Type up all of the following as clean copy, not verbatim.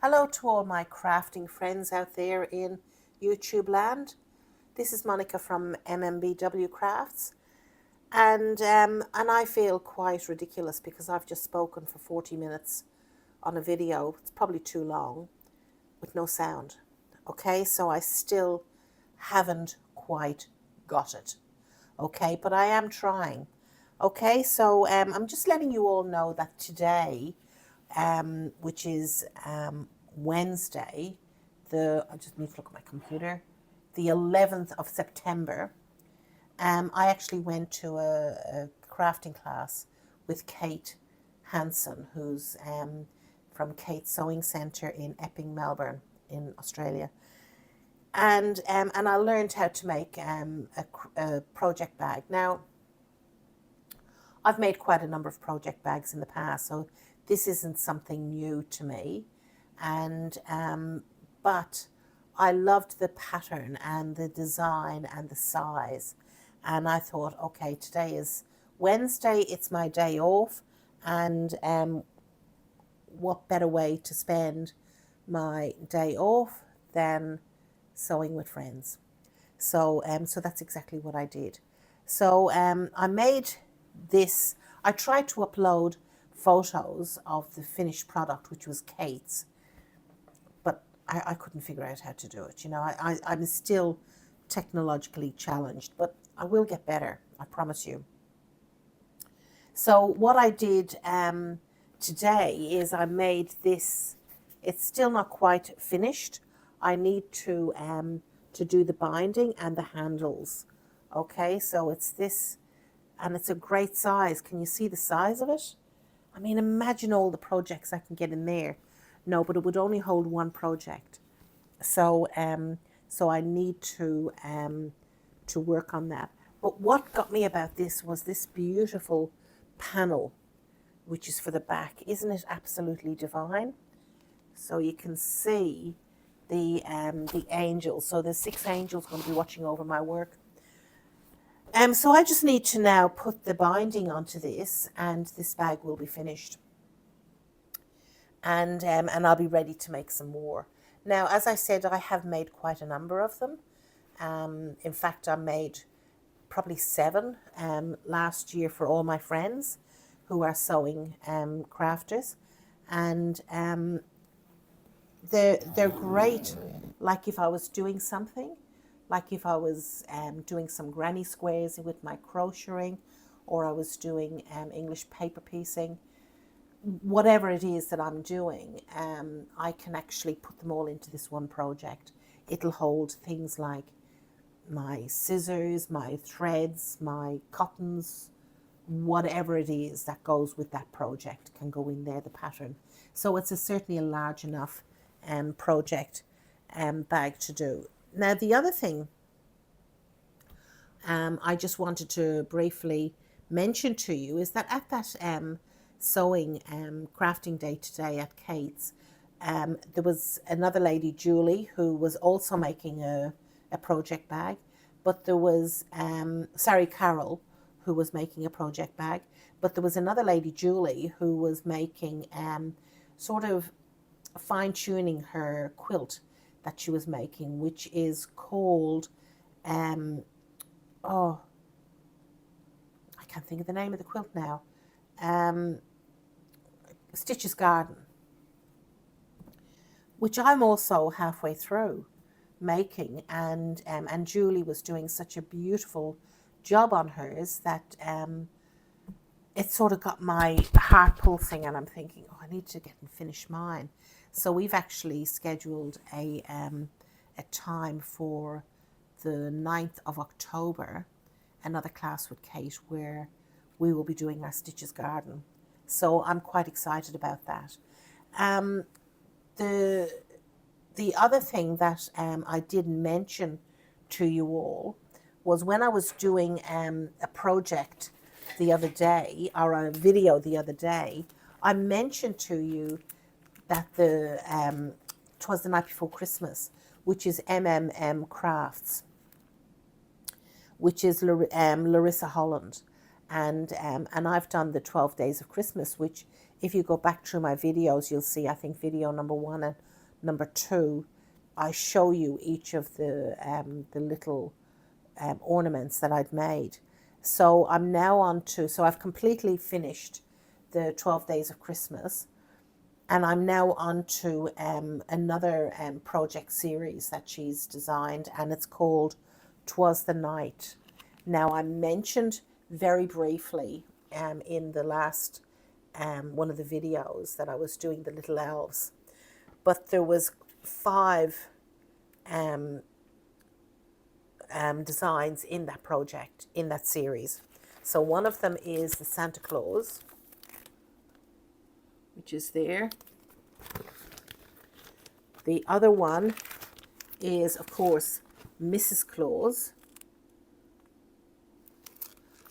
Hello to all my crafting friends out there in YouTube land. This is Monica from MMBW Crafts, and I feel quite ridiculous because I've just spoken for 40 minutes on a video. It's probably too long with no sound. Okay, so I still haven't quite got it. Okay, but I am trying. Okay, so I'm just letting you all know that today, which is Wednesday, I just need to look at my computer, the 11th of September, I actually went to a crafting class with Kate Hansen, who's from Kate Sewing Centre in Epping, Melbourne, in Australia. And I learned how to make a project bag. Now, I've made quite a number of project bags in the past, so this isn't something new to me. And but I loved the pattern and the design and the size. And I thought, okay, today is Wednesday, it's my day off, and what better way to spend my day off than sewing with friends. So that's exactly what I did. So I made this. I tried to upload photos of the finished product, which was Kate's, but I couldn't figure out how to do it. You know, I'm still technologically challenged, but I will get better, I promise you. So what I did today is I made this. It's still not quite finished. I need to do the binding and the handles. Okay, so it's this, and it's a great size. Can you see the size of it? I mean, imagine all the projects I can get in there. No, but it would only hold one project. So so I need to work on that. But what got me about this was this beautiful panel, which is for the back. Isn't it absolutely divine? So you can see the angels. So there's 6 angels going to be watching over my work. So I just need to now put the binding onto this, and this bag will be finished. And I'll be ready to make some more. Now, as I said, I have made quite a number of them. In fact, I made probably 7 last year for all my friends who are sewing crafters, and they're great. Like if I was doing something, like if I was doing some granny squares with my crocheting, or I was doing English paper piecing, whatever it is that I'm doing, I can actually put them all into this one project. It'll hold things like my scissors, my threads, my cottons, whatever it is that goes with that project can go in there, the pattern. So it's certainly a large enough project bag to do. Now, the other thing I just wanted to briefly mention to you is that at that sewing crafting day today at Kate's, there was another lady, Julie, who was also making a project bag, but there was Carol, who was making a project bag, but there was another lady, Julie, who was making sort of fine-tuning her quilt that she was making, which is called oh, I can't think of the name of the quilt now. Stitch's Garden, which I'm also halfway through making, and Julie was doing such a beautiful job on hers that it sort of got my heart pulsing, and I'm thinking, oh, I need to get and finish mine. So we've actually scheduled a time for the 9th of October, another class with Kate, where we will be doing our Stitch's Garden. So I'm quite excited about that. The other thing that I didn't mention to you all was when I was doing a project the other day, or a video the other day, I mentioned to you that 'twas the night before Christmas, which is MMM Crafts, which is Larissa Holland, and I've done the 12 Days of Christmas, which if you go back through my videos, you'll see, I think video number 1 number 2, I show you each of the little ornaments that I'd made. So I'm now on to, so I've completely finished the 12 Days of Christmas, and I'm now on to another project series that she's designed, and it's called 'Twas the Night. Now, I mentioned very briefly in the last one of the videos that I was doing the little elves, but there was 5 designs in that project, in that series. So one of them is the Santa Claus, which is there. The other one is, of course, Mrs. Claus.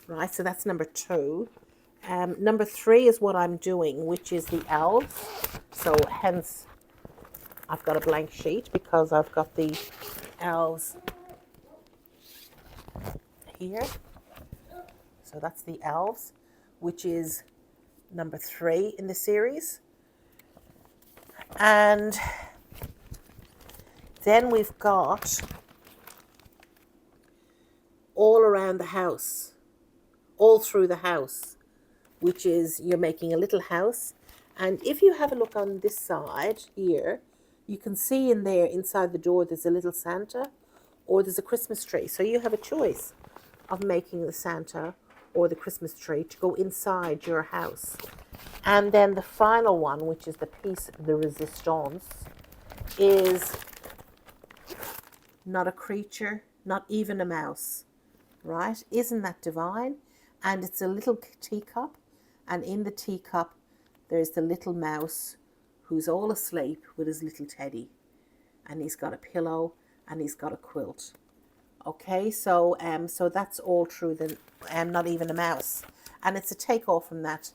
Right, so that's number 2. Number 3 is what I'm doing, which is the elves. So hence, I've got a blank sheet because I've got the elves here. So that's the elves, which is number 3 in the series. And then we've got all around the house, all through the house, which is you're making a little house. And if you have a look on this side here, you can see in there inside the door there's a little Santa or there's a Christmas tree. So you have a choice of making the Santa or the Christmas tree to go inside your house. And then the final one, which is the piece de resistance, is not a creature, not even a mouse, right? Isn't that divine? And it's a little teacup, and in the teacup there's the little mouse who's all asleep with his little teddy, and he's got a pillow and he's got a quilt. Okay, so so that's all through the not even a mouse, and it's a takeoff from that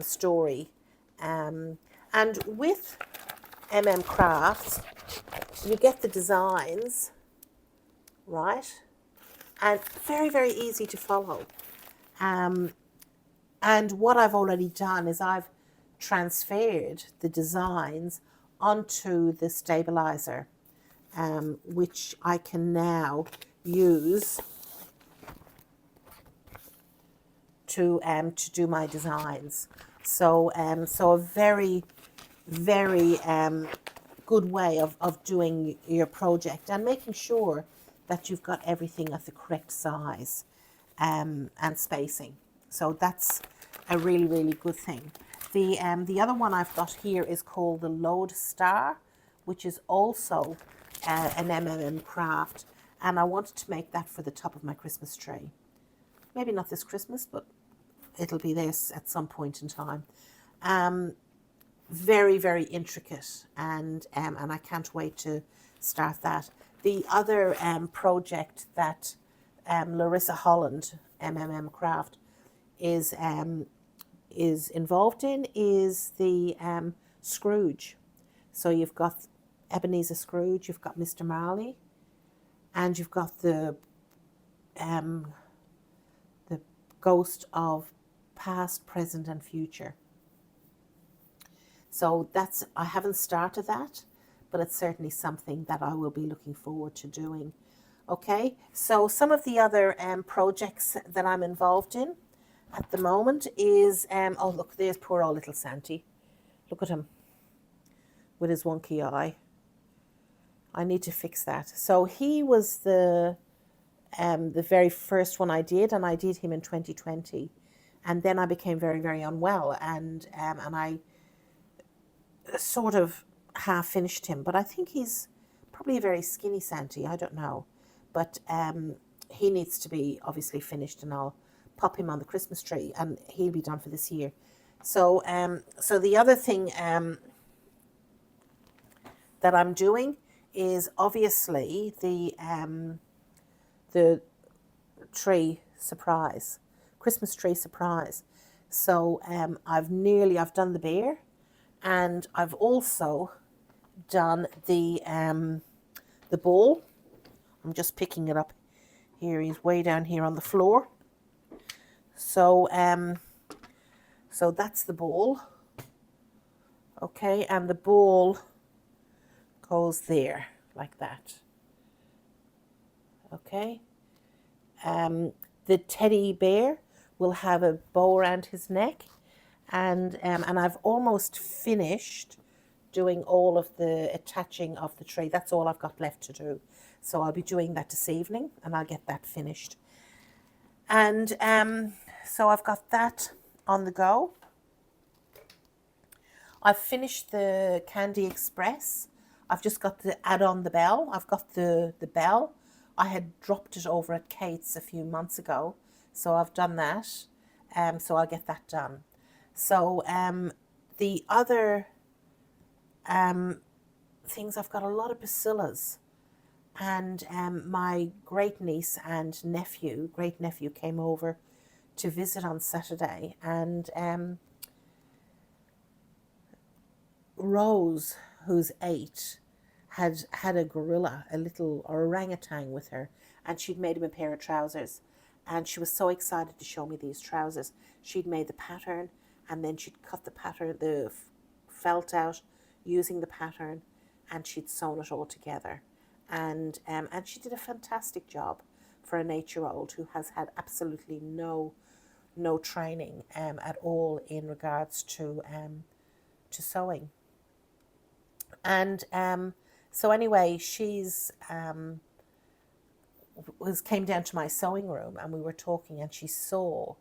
story. And with Crafts, you get the designs, right? And very, very easy to follow. And what I've already done is I've transferred the designs onto the stabilizer, which I can now use to do my designs. So so a very, very good way of doing your project and making sure that you've got everything at the correct size and spacing. So that's a really, really good thing. The other one I've got here is called the Lodestar, which is also an craft, and I wanted to make that for the top of my Christmas tree. Maybe not this Christmas, but it'll be there at some point in time. Very, very intricate, and I can't wait to start that. The other project that Larissa Holland, Craft, is involved in is the Scrooge. So you've got Ebenezer Scrooge, you've got Mr. Marley, and you've got the ghost of past, present, and future. So that's, I haven't started that, but it's certainly something that I will be looking forward to doing. Okay, so some of the other projects that I'm involved in at the moment is, oh look, there's poor old little Santy. Look at him with his wonky eye. I need to fix that. So he was the very first one I did, and I did him in 2020. And then I became very, very unwell, and I sort of half finished him. But I think he's probably a very skinny Santy, I don't know. But he needs to be obviously finished, and I'll pop him on the Christmas tree, and he'll be done for this year. So so the other thing that I'm doing is obviously the tree surprise, Christmas tree surprise. So I've done the bear, and I've also done the ball. I'm just picking it up here. He's way down here on the floor. So so that's the ball. Okay, and the ball goes there, like that. Okay. The teddy bear will have a bow around his neck, and I've almost finished doing all of the attaching of the tree. That's all I've got left to do. So I'll be doing that this evening, and I'll get that finished. And so I've got that on the go. I've finished the Candy Express. I've just got to add on the bell. I've got the bell. I had dropped it over at Kate's a few months ago, so I've done that. So I'll get that done. So the other things, I've got a lot of bacillas, and my great niece and great nephew came over to visit on Saturday, and Rose, who's 8, had a gorilla, a little orangutan with her, and she'd made him a pair of trousers, and she was so excited to show me these trousers. She'd made the pattern, and then she'd cut the pattern, the felt out using the pattern, and she'd sewn it all together, and she did a fantastic job for an 8-year-old who has had absolutely no training at all in regards to sewing. And so anyway, she's came down to my sewing room, and we were talking, and she saw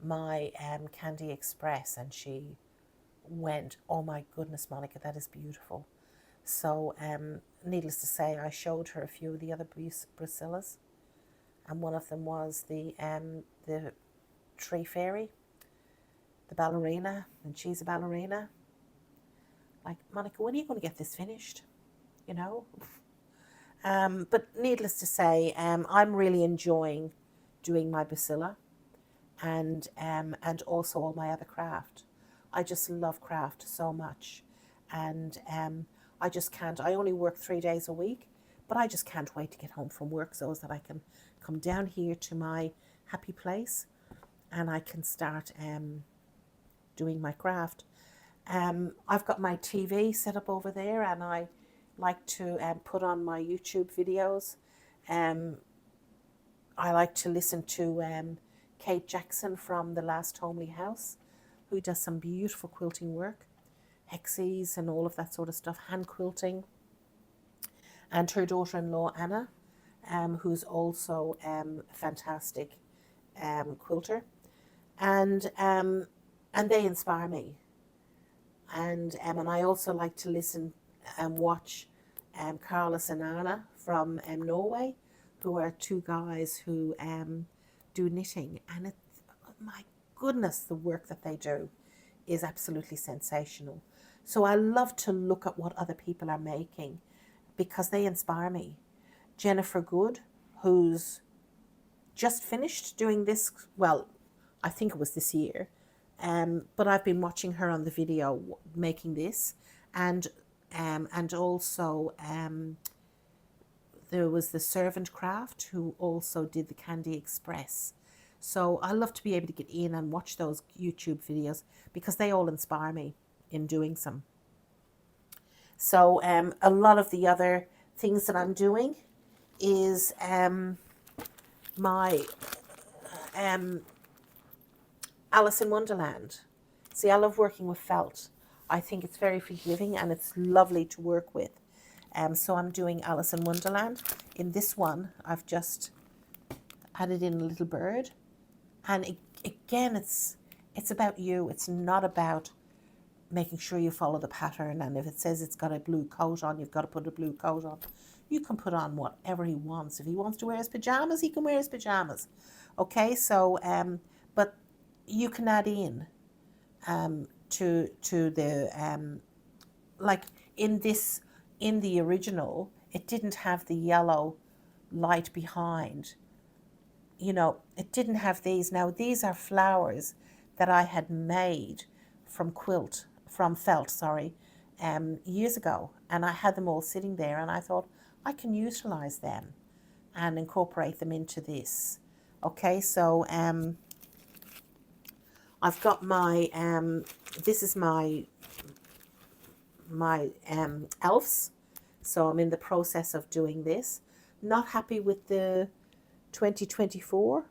my Candy Express, and she went, "Oh my goodness, Monica, that is beautiful." So needless to say, I showed her a few of the other bacillas, and one of them was the tree fairy, the ballerina, and she's a ballerina. Like, Monica, when are you going to get this finished? You know? But needless to say, I'm really enjoying doing my bacilla, and also all my other craft. I just love craft so much, and I just can't. I only work 3 days a week, but I just can't wait to get home from work so that I can come down here to my happy place, and I can start doing my craft. I've got my TV set up over there, and I like to put on my YouTube videos. I like to listen to Kate Jackson from The Last Homely House, who does some beautiful quilting work, hexies and all of that sort of stuff, hand quilting. And her daughter-in-law, Anna, who's also a fantastic quilter. And they inspire me. And I also like to listen and watch Carlos and Anna from Norway, who are 2 guys who do knitting. And it's, my goodness, the work that they do is absolutely sensational. So I love to look at what other people are making because they inspire me. Jennifer Good, who's just finished doing this, well, I think it was this year, but I've been watching her on the video making this, and also there was the Servant Craft who also did the Candy Express. So I love to be able to get in and watch those YouTube videos because they all inspire me in doing some. So a lot of the other things that I'm doing is my Alice in Wonderland. See, I love working with felt. I think it's very forgiving and it's lovely to work with. So I'm doing Alice in Wonderland. In this one, I've just added in a little bird. And again, it's about you. It's not about making sure you follow the pattern. And if it says it's got a blue coat on, you've got to put a blue coat on. You can put on whatever he wants. If he wants to wear his pajamas, he can wear his pajamas. Okay, so, but you can add in to the, like in the original, it didn't have the yellow light behind. You know, it didn't have these. Now, these are flowers that I had made from felt, years ago. And I had them all sitting there, and I thought, I can utilize them and incorporate them into this. Okay, so I've got my, this is my elves. So I'm in the process of doing this. Not happy with the 2024.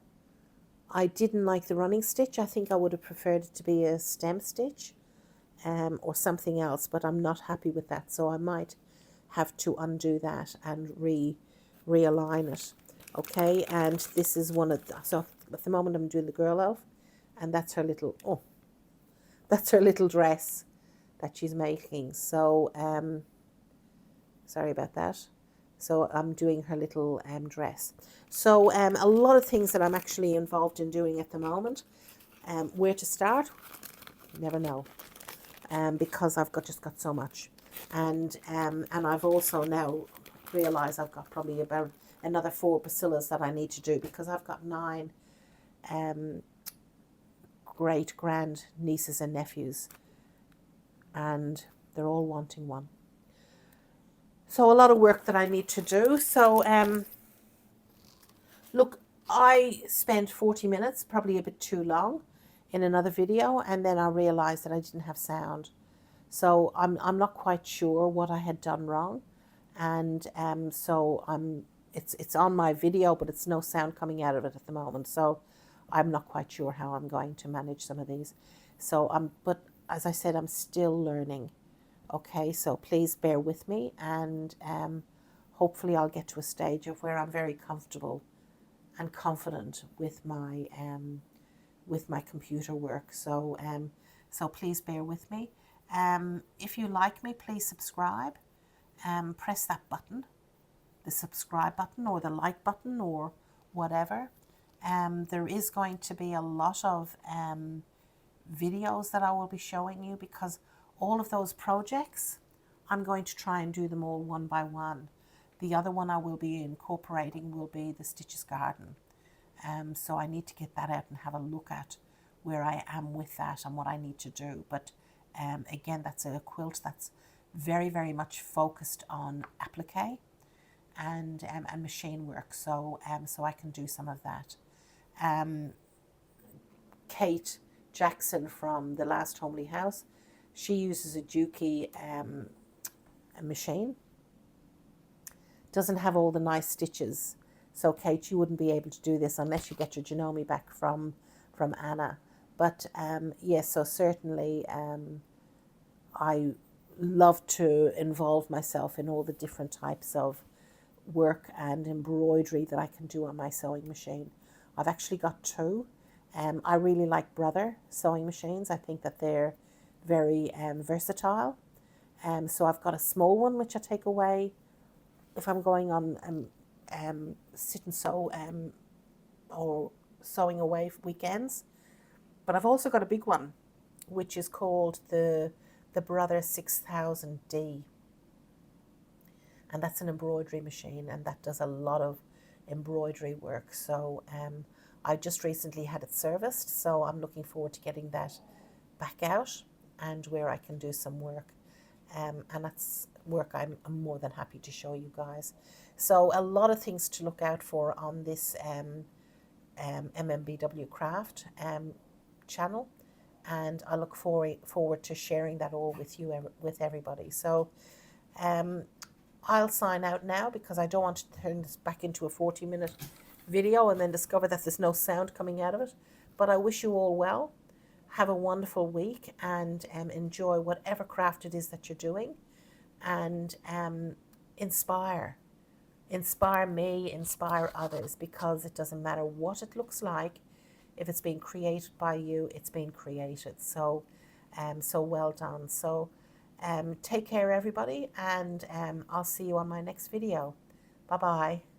I didn't like the running stitch. I think I would have preferred it to be a stem stitch or something else, but I'm not happy with that. So I might have to undo that and realign it. Okay, and this is one of the, so at the moment I'm doing the girl elf, and that's her little, oh, that's her little dress that she's making. So sorry about that. So I'm doing her little dress. So a lot of things that I'm actually involved in doing at the moment. Where to start? Never know. Because I've just got so much. And I've also now realised I've got probably about another 4 bacillas that I need to do, because I've got 9 great grand nieces and nephews, and they're all wanting one. So a lot of work that I need to do. So look, I spent 40 minutes, probably a bit too long, in another video, and then I realised that I didn't have sound. So I'm not quite sure what I had done wrong, and so it's on my video, but it's no sound coming out of it at the moment. So I'm not quite sure how I'm going to manage some of these. So but as I said, I'm still learning. Okay, so please bear with me, and hopefully I'll get to a stage of where I'm very comfortable and confident with my computer work. So so please bear with me. If you like me, please subscribe. Press that button, the subscribe button or the like button or whatever. There is going to be a lot of videos that I will be showing you, because all of those projects, I'm going to try and do them all one by one. The other one I will be incorporating will be the Stitches Garden. So I need to get that out and have a look at where I am with that and what I need to do. But again, that's a quilt that's very, very much focused on applique and machine work. So so I can do some of that. Kate Jackson from the Last Homely House, she uses a Juki a machine. Doesn't have all the nice stitches. So Kate, you wouldn't be able to do this unless you get your Janome back from Anna. But yes, so certainly I love to involve myself in all the different types of work and embroidery that I can do on my sewing machine. I've actually got 2. I really like Brother sewing machines. I think that they're very versatile. So I've got a small one which I take away if I'm going on sit and sew or sewing away for weekends. But I've also got a big one, which is called the Brother 6000D. And that's an embroidery machine, and that does a lot of embroidery work. So I just recently had it serviced, so I'm looking forward to getting that back out and where I can do some work. And that's work I'm more than happy to show you guys. So a lot of things to look out for on this MMBW Craft channel, and I look forward to sharing that all with you, with everybody. So I'll sign out now, because I don't want to turn this back into a 40-minute video and then discover that there's no sound coming out of it. But I wish you all well. Have a wonderful week, and enjoy whatever craft it is that you're doing, and inspire me, inspire others, because it doesn't matter what it looks like. If it's being created by you, it's being created. So so well done. So take care, everybody, and I'll see you on my next video. Bye bye.